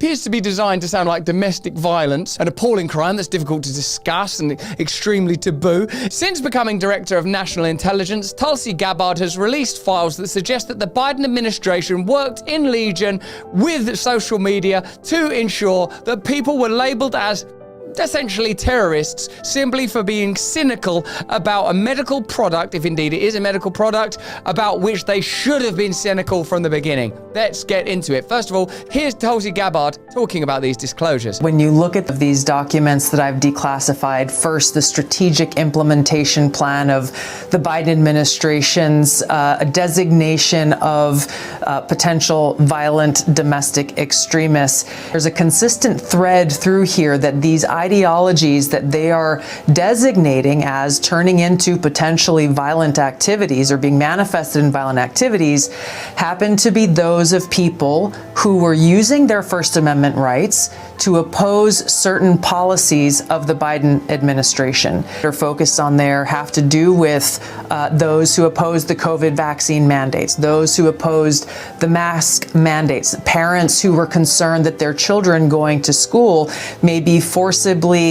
appears to be designed to sound like domestic violence, an appalling crime that's difficult to discuss and extremely taboo. Since becoming Director of National Intelligence, Tulsi Gabbard has released files that suggest that the Biden administration worked in Legion with social media to ensure that people were labeled as essentially terrorists simply for being cynical about a medical product, if indeed it is a medical product, about which they should have been cynical from the beginning. Let's get into it. First of all, here's Tulsi Gabbard talking about these disclosures. When you look at these documents that I've declassified, first, the strategic implementation plan of the Biden administration's designation of potential violent domestic extremists, there's a consistent thread through here that these ideologies that they are designating as turning into potentially violent activities or being manifested in violent activities happen to be those of people who were using their First Amendment rights to oppose certain policies of the Biden administration. They're focused on there have to do with those who opposed the COVID vaccine mandates, those who opposed the mask mandates, parents who were concerned that their children going to school may be forcibly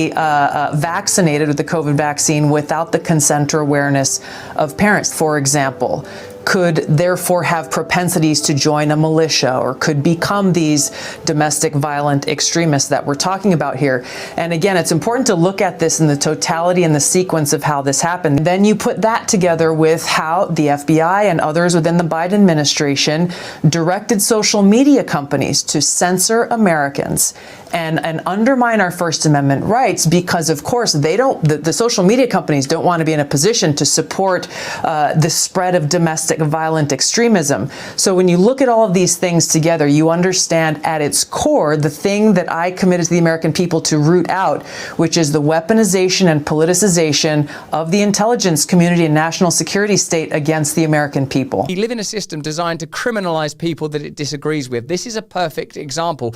vaccinated with the COVID vaccine without the consent or awareness of parents, for example, could therefore have propensities to join a militia or could become these domestic violent extremists that we're talking about here. And again, it's important to look at this in the totality and the sequence of how this happened. Then you put that together with how the FBI and others within the Biden administration directed social media companies to censor Americans and undermine our First Amendment rights because, of course, the social media companies don't want to be in a position to support the spread of domestic violent extremism. So when you look at all of these things together, you understand at its core the thing that I committed to the American people to root out, which is the weaponization and politicization of the intelligence community and national security state against the American people. We live in a system designed to criminalize people that it disagrees with. This is a perfect example.